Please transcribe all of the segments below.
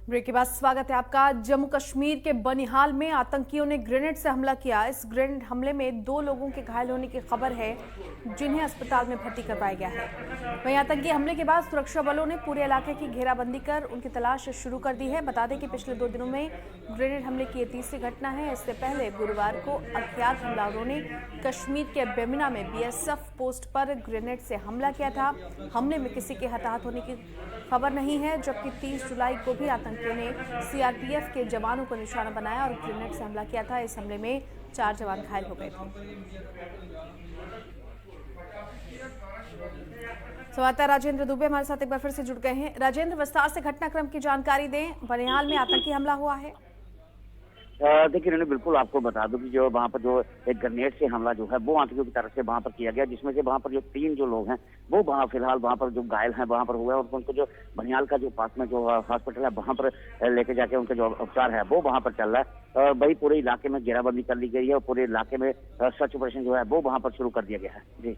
Break के बाद स्वागत है आपका। जम्मू कश्मीर के बनिहाल में आतंकियों ने ग्रेनेड से हमला किया। इस ग्रेनेड हमले में 2 लोगों के घायल होने की खबर है, जिन्हें अस्पताल में भर्ती करवाया गया है। वहीं आतंकी हमले के बाद सुरक्षा बलों ने पूरे इलाके की घेराबंदी कर उनकी तलाश शुरू कर दी है। बता दें कि पिछले 2 दिनों में ग्रेनेड हमले की ये तीसरी घटना है। इससे पहले गुरुवार को अज्ञात हमलावरों ने कश्मीर के बेमिना में बीएसएफ पोस्ट पर ग्रेनेड से हमला किया था। हमले में किसी के हताहत होने की खबर नहीं है, जबकि 30 जुलाई को भी आतंकियों ने सीआरपीएफ के जवानों को निशाना बनाया और ग्रेनेड से हमला किया था। इस हमले में 4 जवान घायल हो गए थे। संवाददाता राजेंद्र दुबे हमारे साथ एक बार फिर से जुड़ गए हैं। राजेंद्र, विस्तार से घटनाक्रम की जानकारी दें। बनिहाल में आतंकी हमला हुआ है। देखिए इन्होंने बिल्कुल आपको बता दूं कि जो वहाँ पर जो एक ग्रेनेड से हमला जो है वो आतंकियों की तरफ से वहाँ पर किया गया, जिसमें से वहाँ पर जो 3 जो लोग हैं वो वहाँ फिलहाल वहाँ पर जो घायल हैं वहाँ पर हुए और उनको जो बनिहाल का जो पास में जो हॉस्पिटल है वहाँ पर लेके जाके उनका जो उपचार है वो वहाँ पर चल रहा है। वही पूरे इलाके में घेराबंदी कर ली गई है और पूरे इलाके में सर्च ऑपरेशन जो है वो वहाँ पर शुरू कर दिया गया है। जी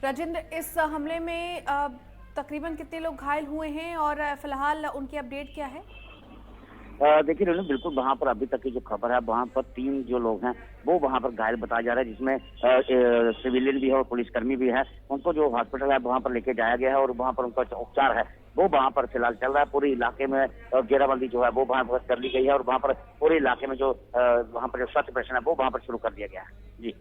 राजेंद्र, इस हमले में तकरीबन कितने लोग घायल हुए हैं और फिलहाल उनकी अपडेट क्या है? देखिए उन्होंने बिल्कुल वहाँ पर अभी तक की जो खबर है वहाँ पर 3 जो लोग हैं वो वहाँ पर घायल बताया जा रहा है, जिसमें सिविलियन भी है और पुलिसकर्मी भी है। उनको जो हॉस्पिटल है वहाँ पर लेके जाया गया है और वहाँ पर उनका उपचार है वो वहाँ पर फिलहाल चल रहा है। पूरे इलाके में घेराबंदी जो है वो वहाँ पर कर ली गई है और वहाँ पर पूरे इलाके में जो वहाँ पर जो सर्च ऑपरेशन है वो वहाँ पर शुरू कर दिया गया है। जी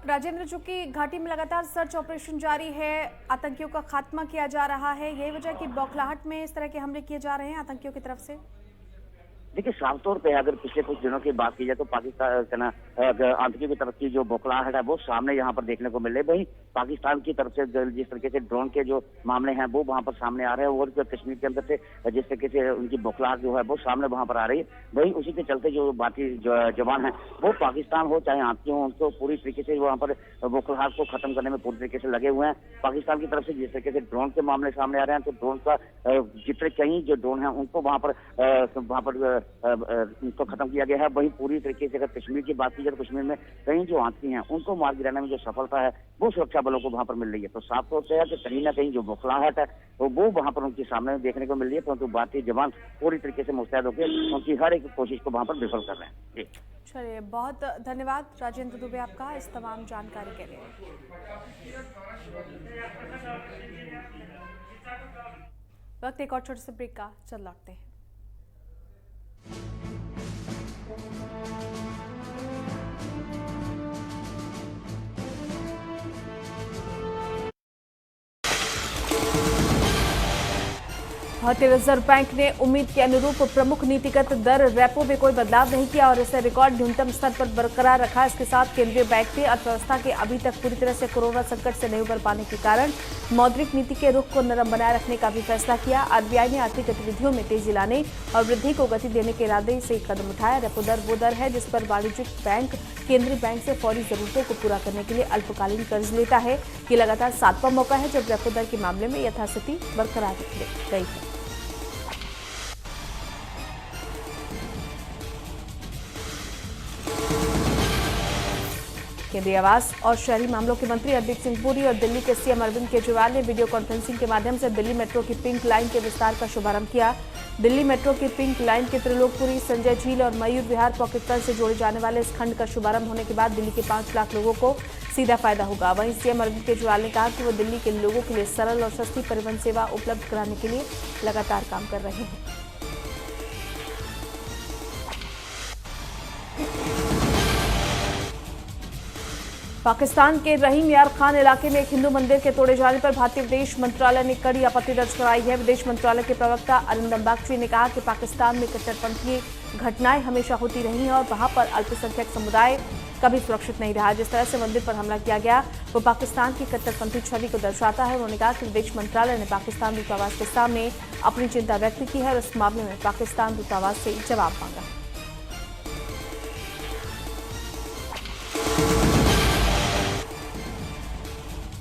राजेंद्र, चूंकि घाटी में लगातार सर्च ऑपरेशन जारी है, आतंकियों का खात्मा किया जा रहा है, यही वजह कि बौखलाहट में इस तरह के हमले किए जा रहे हैं आतंकियों की तरफ से? देखिए साफ तौर पे अगर पिछले कुछ दिनों की बात की जाए तो पाकिस्तान आतंकियों की तरफ की जो बौखलाहट है वो सामने यहाँ पर देखने को मिल रही है। वही पाकिस्तान की तरफ से जिस तरीके से ड्रोन के जो मामले हैं वो वहाँ पर सामने आ रहे हैं और कश्मीर के अंदर से जिस तरीके से उनकी बौखलाहट जो है वो सामने वहाँ पर आ रही है, वही उसी के चलते जो बाकी जवान है वो पाकिस्तान हो चाहे आतंकी हो उनको पूरी तरीके से वहाँ पर बौखलाहट को खत्म करने में पूरी तरीके से लगे हुए हैं। पाकिस्तान की तरफ से जिस तरीके से ड्रोन के मामले सामने आ रहे हैं तो ड्रोन का जितने कई जो ड्रोन है उनको वहाँ पर उनको खत्म किया गया है। वही पूरी तरीके से अगर कश्मीर की बात की जाए तो कश्मीर में कई जो आतंकी हैं उनको मार गिराने में जो सफलता है वो सुरक्षा बलों को वहां पर मिल रही है। तो साफ तौर से है कि कहीं ना कहीं जो बौखलाहट है तो वो वहां पर उनके सामने देखने को मिल रही है, परंतु भारतीय जवान पूरी तरीके से मुस्तैद होकर उनकी हर एक कोशिश को वहां पर विफल कर रहे हैं। चलिए, बहुत धन्यवाद राजेंद्र दुबे आपका इस तमाम जानकारी के लिए। वक्त एक और छोटे से ब्रेक का, चल लौटते हैं। भारतीय रिजर्व बैंक ने उम्मीद के अनुरूप प्रमुख नीतिगत दर रेपो में कोई बदलाव नहीं किया और इसे रिकॉर्ड न्यूनतम स्तर पर बरकरार रखा। इसके साथ केंद्रीय बैंक ने अर्थव्यवस्था के अभी तक पूरी तरह से कोरोना संकट से नहीं उबर पाने के कारण मौद्रिक नीति के रुख को नरम बनाए रखने का भी फैसला किया। आरबीआई ने आर्थिक गतिविधियों में तेजी लाने और वृद्धि को गति देने के इरादे से कदम उठाया। रेपो दर वो दर है जिस पर वाणिज्यिक बैंक केंद्रीय बैंक से फौरी जरूरतों को पूरा करने के लिए अल्पकालीन कर्ज लेता है। ये लगातार 7वां मौका है जब रेपो दर के मामले में यथास्थिति बरकरार रखी गई है। केंद्रीय आवास और शहरी मामलों के मंत्री हरदीप सिंह पुरी और दिल्ली के सीएम अरविंद केजरीवाल ने वीडियो कॉन्फ्रेंसिंग के माध्यम से दिल्ली मेट्रो की पिंक लाइन के विस्तार का शुभारंभ किया। दिल्ली मेट्रो की पिंक लाइन के त्रिलोकपुरी, संजय झील और मयूर विहार पॉकेटपल से जोड़े जाने वाले इस खंड का शुभारंभ होने के बाद दिल्ली के 5 लाख लोगों को सीधा फायदा होगा। वहीं सीएम अरविंद केजरीवाल ने कहा कि वो दिल्ली के लोगों के लिए सरल और सस्ती परिवहन सेवा उपलब्ध कराने के लिए लगातार काम कर रहे हैं। पाकिस्तान के रहीम यार खान इलाके में एक हिंदू मंदिर के तोड़े जाने पर भारतीय विदेश मंत्रालय ने कड़ी आपत्ति दर्ज कराई है। विदेश मंत्रालय के प्रवक्ता अरिंदम बागची ने कहा कि पाकिस्तान में कट्टरपंथी घटनाएं हमेशा होती रही हैं और वहां पर अल्पसंख्यक समुदाय कभी सुरक्षित नहीं रहा। जिस तरह से मंदिर पर हमला किया गया वो पाकिस्तान की कट्टरपंथी छवि को दर्शाता है। उन्होंने कहा कि विदेश मंत्रालय ने पाकिस्तान दूतावास के सामने अपनी चिंता व्यक्त की है और इस मामले में पाकिस्तान दूतावास से जवाब मांगा है।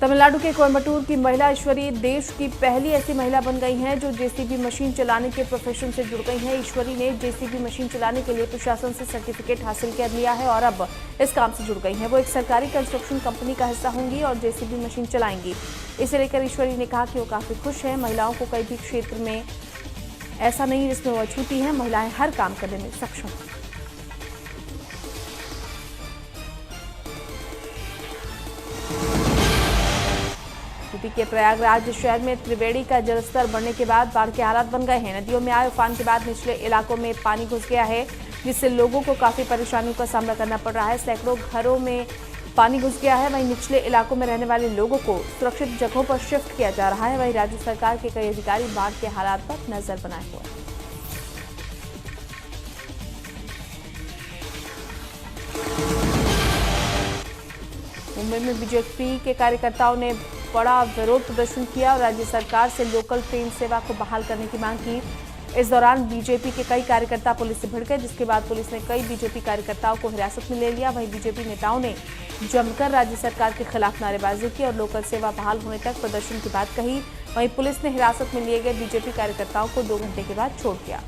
तमिलनाडु के कोयम्बटूर की महिला ईश्वरी देश की पहली ऐसी महिला बन गई हैं जो जेसीबी मशीन चलाने के प्रोफेशन से जुड़ गई हैं। ईश्वरी ने जेसीबी मशीन चलाने के लिए प्रशासन से सर्टिफिकेट हासिल कर लिया है और अब इस काम से जुड़ गई हैं। वो एक सरकारी कंस्ट्रक्शन कंपनी का हिस्सा होंगी और जेसीबी मशीन चलाएंगी। इसे लेकर ईश्वरी ने कहा कि वो काफी खुश हैं। महिलाओं को कई भी क्षेत्र में ऐसा नहीं जिसमें वो अछूती हैं, महिलाएं हर काम करने में सक्षम हैं। यूपी के प्रयागराज शहर में त्रिवेणी का जलस्तर बढ़ने के बाद बाढ़ के हालात बन गए हैं। नदियों में आए उफान के बाद निचले इलाकों में पानी घुस गया है, जिससे लोगों को काफी परेशानियों का सामना करना पड़ रहा है। सैकड़ों घरों में पानी घुस गया है। वहीं निचले इलाकों में रहने वाले लोगों को सुरक्षित जगहों पर शिफ्ट किया जा रहा है। वहीं राज्य सरकार के कई अधिकारी बाढ़ के हालात पर नजर बनाए हुए हैं। मुंबई में बीजेपी के कार्यकर्ताओं ने बड़ा विरोध प्रदर्शन किया और राज्य सरकार से लोकल ट्रेन सेवा को बहाल करने की मांग की। इस दौरान बीजेपी के कई कार्यकर्ता पुलिस से भिड़ गए, जिसके बाद पुलिस ने कई बीजेपी कार्यकर्ताओं को हिरासत में ले लिया। वहीं बीजेपी नेताओं ने जमकर राज्य सरकार के खिलाफ नारेबाजी की और लोकल सेवा बहाल होने तक प्रदर्शन की बात कही। वहीं पुलिस ने हिरासत में लिए गए बीजेपी कार्यकर्ताओं को 2 घंटे के बाद छोड़ दिया।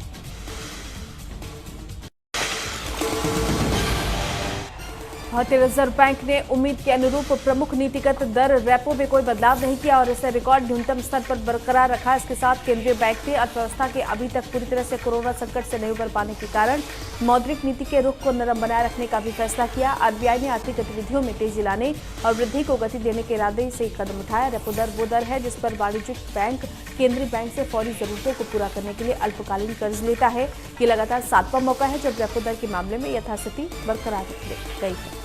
भारतीय रिजर्व बैंक ने उम्मीद के अनुरूप प्रमुख नीतिगत दर रेपो में कोई बदलाव नहीं किया और इसे रिकॉर्ड न्यूनतम स्तर पर बरकरार रखा। इसके साथ केंद्रीय बैंक ने अर्थव्यवस्था के अभी तक पूरी तरह से कोरोना संकट से नहीं उबर पाने के कारण मौद्रिक नीति के रुख को नरम बनाए रखने का भी फैसला किया। आरबीआई ने आर्थिक गतिविधियों में तेजी लाने और वृद्धि को गति देने के इरादे से कदम उठाया। रेपो दर वो दर है जिस पर वाणिज्यिक बैंक केंद्रीय बैंक से फौरी जरूरतों को पूरा करने के लिए अल्पकालीन कर्ज लेता है। ये लगातार 7वां मौका है जब रेपो दर के मामले में यथास्थिति बरकरार रखी गई है।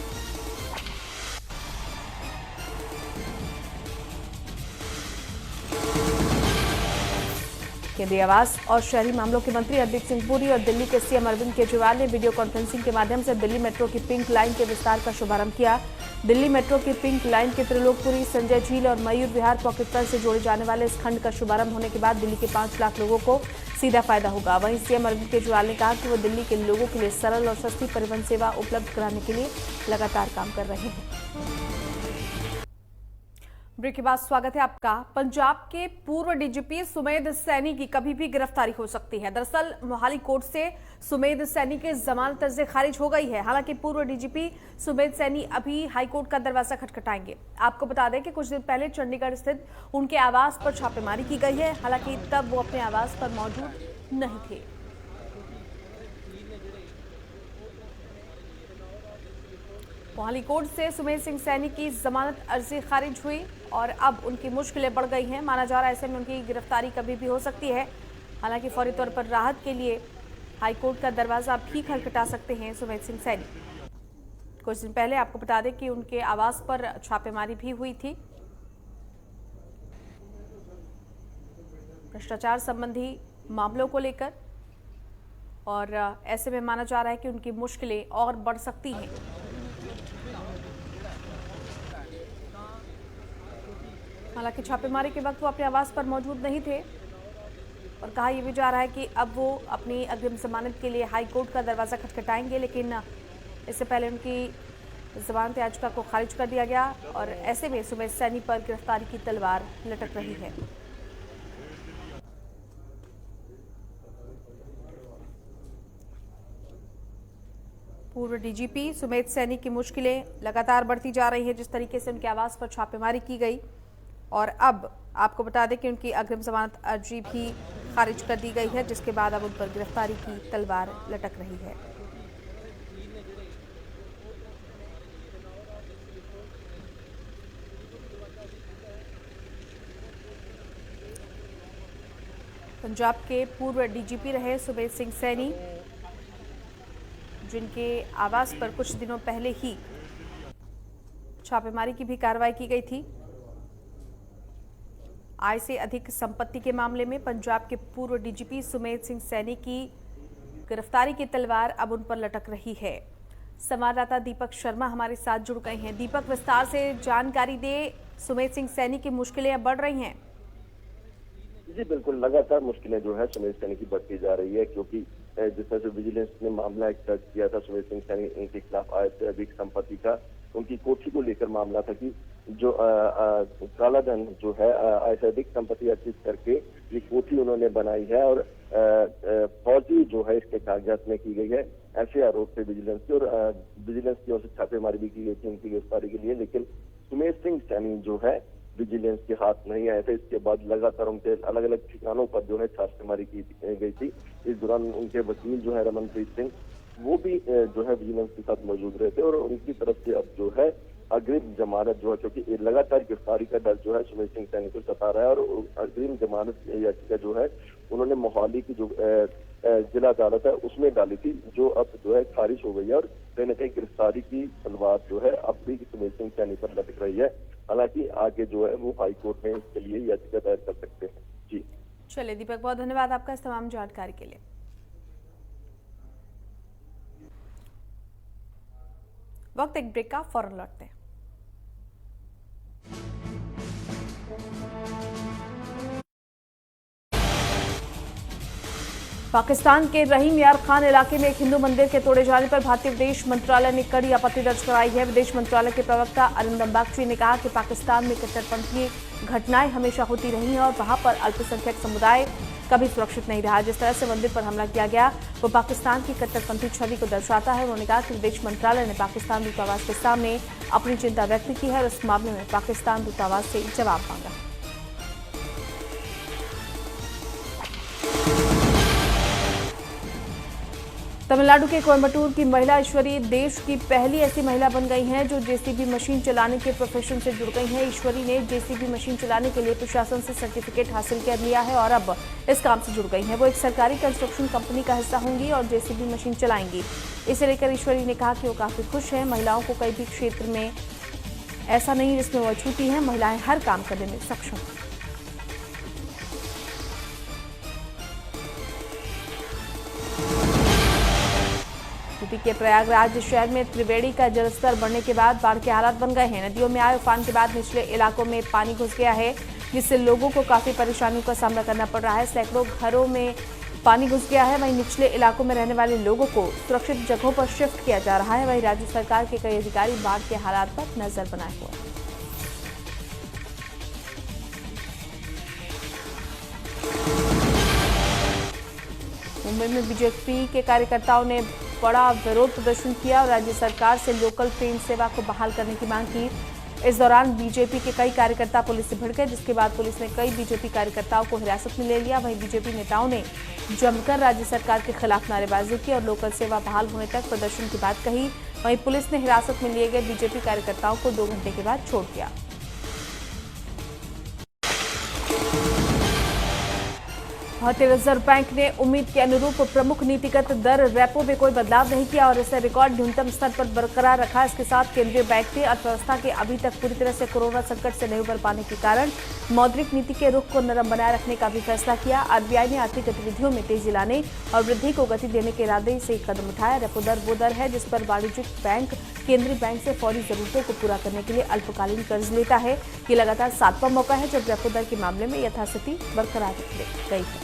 केंद्रीय आवास और शहरी मामलों के मंत्री हरदीप सिंह पुरी और दिल्ली के सीएम अरविंद केजरीवाल ने वीडियो कॉन्फ्रेंसिंग के माध्यम से दिल्ली मेट्रो की पिंक लाइन के विस्तार का शुभारंभ किया। दिल्ली मेट्रो की पिंक लाइन के त्रिलोकपुरी, संजय झील और मयूर विहार पॉकेटपल से जोड़े जाने वाले इस खंड का शुभारंभ होने के बाद दिल्ली के 5 लाख लोगों को सीधा फायदा होगा। वहीं सीएम अरविंद केजरीवाल ने कहा कि वो दिल्ली के लोगों के लिए सरल और सस्ती परिवहन सेवा उपलब्ध कराने के लिए लगातार काम कर रहे हैं। ब्रेक के बाद स्वागत है आपका। पंजाब के पूर्व डीजीपी सुमेध सैनी की कभी भी गिरफ्तारी हो सकती है। दरअसल मोहाली कोर्ट से सुमेध सैनी की जमानत अर्जी खारिज हो गई है। हालांकि पूर्व डीजीपी सुमेध सैनी अभी हाईकोर्ट का दरवाजा खटखटाएंगे। आपको बता दें कि कुछ दिन पहले चंडीगढ़ स्थित उनके आवास पर छापेमारी की गई है। हालांकि तब वो अपने आवास पर मौजूद नहीं थे। मोहाली कोर्ट से सुमेध सिंह सैनी की जमानत अर्जी खारिज हुई और अब उनकी मुश्किलें बढ़ गई हैं। माना जा रहा है ऐसे में उनकी गिरफ्तारी कभी भी हो सकती है। हालांकि फौरी तौर पर राहत के लिए हाईकोर्ट का दरवाजा भी खटखटा सकते हैं सुमेध सिंह सैनी। कुछ दिन पहले आपको बता दें कि उनके आवास पर छापेमारी भी हुई थी। भ्रष्टाचार संबंधी मामलों को लेकर, और ऐसे में माना जा रहा है कि उनकी मुश्किलें और बढ़ सकती हैं। हालांकि छापेमारी के वक्त वो अपने आवास पर मौजूद नहीं थे और कहा यह भी जा रहा है कि अब वो अपनी अग्रिम जमानत के लिए हाई कोर्ट का दरवाजा खटखटाएंगे, लेकिन इससे पहले उनकी जमानत याचिका को खारिज कर दिया गया और ऐसे में सुमेध सैनी पर गिरफ्तारी की तलवार लटक रही है। पूर्व डीजीपी सुमेध सैनी की मुश्किलें लगातार बढ़ती जा रही है। जिस तरीके से उनके आवास पर छापेमारी की गई और अब आपको बता दें कि उनकी अग्रिम जमानत अर्जी भी खारिज कर दी गई है, जिसके बाद अब उन पर गिरफ्तारी की तलवार लटक रही है। पंजाब के पूर्व डीजीपी रहे सुमेध सिंह सैनी, जिनके आवास पर कुछ दिनों पहले ही छापेमारी की भी कार्रवाई की गई थी। आय से अधिक संपत्ति के मामले में पंजाब के पूर्व डीजीपी सुमेध सिंह सैनी की गिरफ्तारी की तलवार अब उन पर लटक रही है। संवाददाता दीपक शर्मा हमारे साथ जुड़ गए हैं। दीपक, विस्तार से जानकारी दे, सुमेध सिंह सैनी की मुश्किलें अब बढ़ रही हैं। जी बिल्कुल, लगातार मुश्किलें जो है सुमेध सैनी की बढ़ती जा रही है, क्योंकि जिस तरह से विजिलेंस ने मामला एक दर्ज किया था सुमेध सिंह सैनी के खिलाफ आय से अधिक संपत्ति का, उनकी कोठी को लेकर मामला था कि जो काला धन जो है आय से अधिक संपत्ति अर्जित करके ये कोठी उन्होंने बनाई है और फौजी जो है इसके कागजात में की गई है, ऐसे आरोप थे विजिलेंस के। और विजिलेंस की ओर से छापेमारी भी की गई थी उनकी गिरफ्तारी के लिए, लेकिन सुमेध सिंह सैनी जो है विजिलेंस के हाथ नहीं आए थे। इसके बाद लगातार उनके अलग अलग ठिकानों पर जो है छापेमारी की गई थी। इस दौरान उनके वकील जो है रमनप्रीत सिंह, वो भी जो है विजिलेंस के साथ मौजूद रहे थे और उनकी तरफ से अब जो है अग्रिम जमानत जो है, क्योंकि लगातार गिरफ्तारी का डर जो है सुमेश सिंह सैनी को सता रहा है और अग्रिम जमानत याचिका जो है उन्होंने मोहाली की जो जिला अदालत है उसमें डाली थी, जो अब जो है खारिज हो गई है और कहीं न कहीं गिरफ्तारी की तलवार जो है अब भी सुमेश सिंह सैनी पर लटक रही है। हालांकि आगे जो है वो हाईकोर्ट में इसके लिए याचिका दायर कर सकते हैं। जी चलिए दीपक, बहुत धन्यवाद आपका इस तमाम जानकारी के लिए। वक्त एक ब्रेक का, फौरन लौटते हैं। पाकिस्तान के रहीम यार खान इलाके में एक हिंदू मंदिर के तोड़े जाने पर भारतीय विदेश मंत्रालय ने कड़ी आपत्ति दर्ज कराई है। विदेश मंत्रालय के प्रवक्ता अरिंदम बागची ने कहा कि पाकिस्तान में कट्टरपंथी घटनाएं हमेशा होती रही हैं और वहां पर अल्पसंख्यक समुदाय कभी सुरक्षित नहीं रहा। जिस तरह से मंदिर पर हमला किया गया वो पाकिस्तान की कट्टरपंथी छवि को दर्शाता है। उन्होंने कहा कि विदेश मंत्रालय ने पाकिस्तान दूतावास के सामने अपनी चिंता व्यक्त की है और इस मामले में पाकिस्तान दूतावास से जवाब मांगा। तमिलनाडु के कोयम्बटूर की महिला ईश्वरी देश की पहली ऐसी महिला बन गई हैं जो जेसीबी मशीन चलाने के प्रोफेशन से जुड़ गई हैं। ईश्वरी ने जेसीबी मशीन चलाने के लिए प्रशासन से सर्टिफिकेट हासिल कर लिया है और अब इस काम से जुड़ गई हैं। वो एक सरकारी कंस्ट्रक्शन कंपनी का हिस्सा होंगी और जेसीबी मशीन चलाएंगी। इसे लेकर ईश्वरी ने कहा कि वो काफी खुश हैं। महिलाओं को कई भी क्षेत्र में ऐसा नहीं जिसमें वो अछूती हैं। महिलाएं हर काम करने में सक्षम हैं। यूपी के प्रयागराज शहर में त्रिवेणी का जलस्तर बढ़ने के बाद बाढ़ के हालात बन गए हैं। नदियों में आए उफान के बाद निचले इलाकों में पानी घुस गया है, जिससे लोगों को काफी परेशानियों का सामना करना पड़ रहा है। सैकड़ों घरों में पानी घुस गया है। वहीं निचले इलाकों में रहने वाले लोगों को सुरक्षित जगहों पर शिफ्ट किया जा रहा है। वहीं राज्य सरकार के कई अधिकारी बाढ़ के हालात पर नजर बनाए हुए हैं। मुंबई में बीजेपी के कार्यकर्ताओं ने बड़ा विरोध प्रदर्शन किया और राज्य सरकार से लोकल ट्रेन सेवा को बहाल करने की मांग की। इस दौरान बीजेपी के कई कार्यकर्ता पुलिस से भिड़ गए, जिसके बाद पुलिस ने कई बीजेपी कार्यकर्ताओं को हिरासत में ले लिया। वहीं बीजेपी नेताओं ने जमकर राज्य सरकार के खिलाफ नारेबाजी की और लोकल सेवा बहाल होने तक प्रदर्शन की बात कही। वहीं पुलिस ने हिरासत में लिए गए बीजेपी कार्यकर्ताओं को 2 घंटे के बाद छोड़ दिया। भारतीय रिजर्व बैंक ने उम्मीद के अनुरूप प्रमुख नीतिगत दर रेपो में कोई बदलाव नहीं किया और इसे रिकॉर्ड न्यूनतम स्तर पर बरकरार रखा। इसके साथ केंद्रीय बैंक ने अर्थव्यवस्था के अभी तक पूरी तरह से कोरोना संकट से नहीं उबर पाने के कारण मौद्रिक नीति के रुख को नरम बनाए रखने का भी फैसला किया। आरबीआई ने आर्थिक गतिविधियों में तेजी लाने और वृद्धि को गति देने के इरादे से कदम उठाया। रेपो दर वो दर है जिस पर वाणिज्यिक बैंक केंद्रीय बैंक से फौरी जरूरतों को पूरा करने के लिए अल्पकालीन कर्ज लेता है। ये लगातार 7वां मौका है जब रेपो दर के मामले में यथास्थिति बरकरार रखी गई है।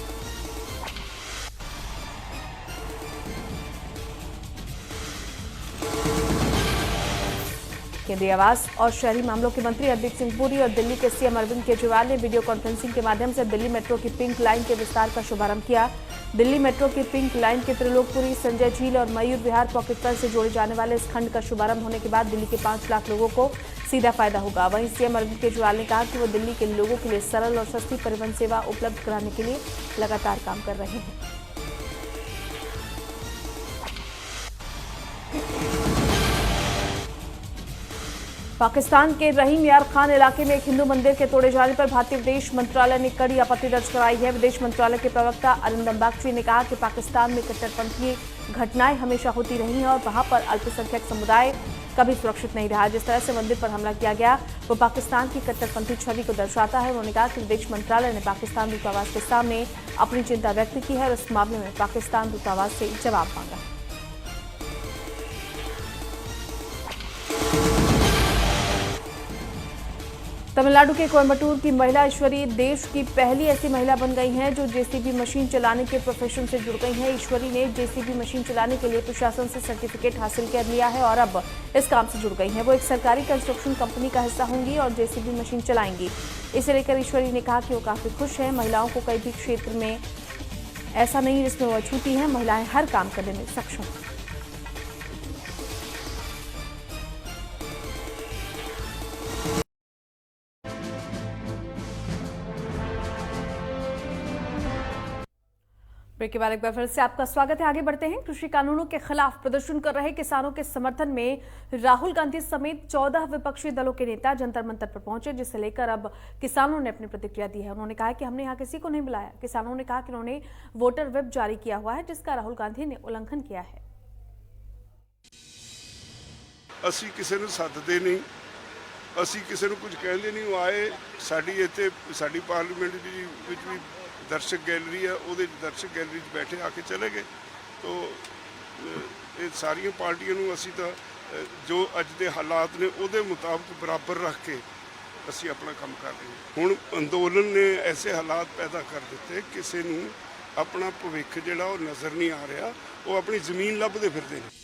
केंद्रीय आवास और शहरी मामलों के मंत्री हरदीप सिंह पुरी और दिल्ली के सीएम अरविंद केजरीवाल ने वीडियो कॉन्फ्रेंसिंग के माध्यम से दिल्ली मेट्रो की पिंक लाइन के विस्तार का शुभारंभ किया। दिल्ली मेट्रो की पिंक लाइन के त्रिलोकपुरी, संजय झील और मयूर विहार पॉकेटपर से जोड़े जाने वाले इस खंड का शुभारंभ होने के बाद दिल्ली के 5 लाख लोगों को सीधा फायदा होगा। वहीं सीएम अरविंद केजरीवाल ने कहा कि वो दिल्ली के लोगों के लिए सरल और सस्ती परिवहन सेवा उपलब्ध कराने के लिए लगातार काम कर रहे हैं। पाकिस्तान के रहीम यार खान इलाके में एक हिंदू मंदिर के तोड़े जाने पर भारतीय विदेश मंत्रालय ने कड़ी आपत्ति दर्ज कराई है। विदेश मंत्रालय के प्रवक्ता अरिंदम बागची ने कहा कि पाकिस्तान में कट्टरपंथी घटनाएं हमेशा होती रही हैं और वहां पर अल्पसंख्यक समुदाय कभी सुरक्षित नहीं रहा। जिस तरह से मंदिर पर हमला किया गया वो पाकिस्तान की कट्टरपंथी छवि को दर्शाता है। उन्होंने कहा कि विदेश मंत्रालय ने पाकिस्तान दूतावास के सामने अपनी चिंता व्यक्त की है और इस मामले में पाकिस्तान दूतावास से जवाब मांगा है। तमिलनाडु के कोयम्बटूर की महिला ईश्वरी देश की पहली ऐसी महिला बन गई हैं जो जेसीबी मशीन चलाने के प्रोफेशन से जुड़ गई हैं। ईश्वरी ने जेसीबी मशीन चलाने के लिए प्रशासन से सर्टिफिकेट हासिल कर लिया है और अब इस काम से जुड़ गई हैं। वो एक सरकारी कंस्ट्रक्शन कंपनी का हिस्सा होंगी और जेसीबी मशीन चलाएंगी। इसे लेकर ईश्वरी ने कहा कि वो काफी खुश हैं। महिलाओं को कई भी क्षेत्र में ऐसा नहीं जिसमें वो अछूती हैं। महिलाएं हर काम करने में सक्षम हैं। ब्रेक के बाद एक बार फिर से आपका स्वागत है। आगे बढ़ते हैं। कृषि कानूनों के खिलाफ प्रदर्शन कर रहे किसानों के समर्थन में राहुल गांधी समेत 14 विपक्षी दलों के नेता जंतर मंतर पर पहुंचे, जिसे लेकर अब किसानों ने अपनी प्रतिक्रिया दी है। उन्होंने कहा कि हमने यहाँ किसी को नहीं बुलाया। किसानों ने कहा कि उन्होंने वोटर व्हिप जारी किया हुआ है, जिसका राहुल गांधी ने उल्लंघन किया है। ਅਸੀਂ ਕਿਸੇ ਨੂੰ ਸੱਦਦੇ ਨਹੀਂ, ਅਸੀਂ ਕਿਸੇ ਨੂੰ ਕੁਝ ਕਹਿੰਦੇ ਨਹੀਂ। ਉਹ ਆਏ ਸਾਡੀ ਇੱਥੇ ਸਾਡੀ ਪਾਰਲੀਮੈਂਟ ਦੀ ਵਿੱਚ ਵੀ ਦਰਸ਼ਕ ਗੈਲਰੀ ਆ, ਉਹਦੇ ਦਰਸ਼ਕ ਗੈਲਰੀ 'ਚ ਬੈਠੇ ਆ ਕੇ ਚਲੇ ਗਏ। ਤੋ ਇਹ ਸਾਰੀਆਂ ਪਾਰਟੀਆਂ ਨੂੰ ਅਸੀਂ ਤਾਂ ਜੋ ਅੱਜ ਦੇ ਹਾਲਾਤ ਨੇ ਉਹਦੇ ਮੁਤਾਬਕ ਬਰਾਬਰ ਰੱਖ ਕੇ ਅਸੀਂ ਆਪਣਾ ਕੰਮ ਕਰ ਰਹੇ ਹਾਂ। ਹੁਣ ਅੰਦੋਲਨ ਨੇ ਐਸੇ ਹਾਲਾਤ ਪੈਦਾ ਕਰ ਦਿੱਤੇ, ਕਿਸੇ ਨੂੰ ਆਪਣਾ ਭਵਿੱਖ ਜਿਹੜਾ ਉਹ ਨਜ਼ਰ ਨਹੀਂ ਆ ਰਿਹਾ, ਉਹ ਆਪਣੀ ਜ਼ਮੀਨ ਲੱਭਦੇ ਫਿਰਦੇ ਨੇ।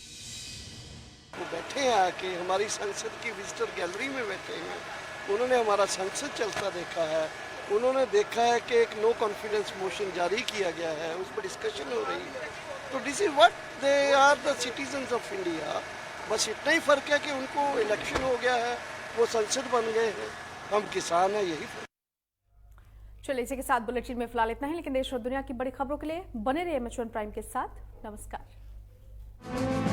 वो बैठे हैं आके हमारी संसद की विजिटर गैलरी में बैठे हैं। उन्होंने हमारा संसद चलता देखा है, उन्होंने देखा है कि एक नो कॉन्फिडेंस मोशन जारी किया गया है, उस पर डिस्कशन हो रही है। तो this is what they are the citizens of India. बस इतना ही फ़र्क है कि उनको इलेक्शन हो गया है, वो संसद बन गए हैं, हम किसान हैं, यही फ़र्क। चलिए, इसी के साथ बुलेटिन में फिलहाल इतना ही, लेकिन देश और दुनिया की बड़ी खबरों के लिए बने रहिए एमएच1 प्राइम के साथ। नमस्कार।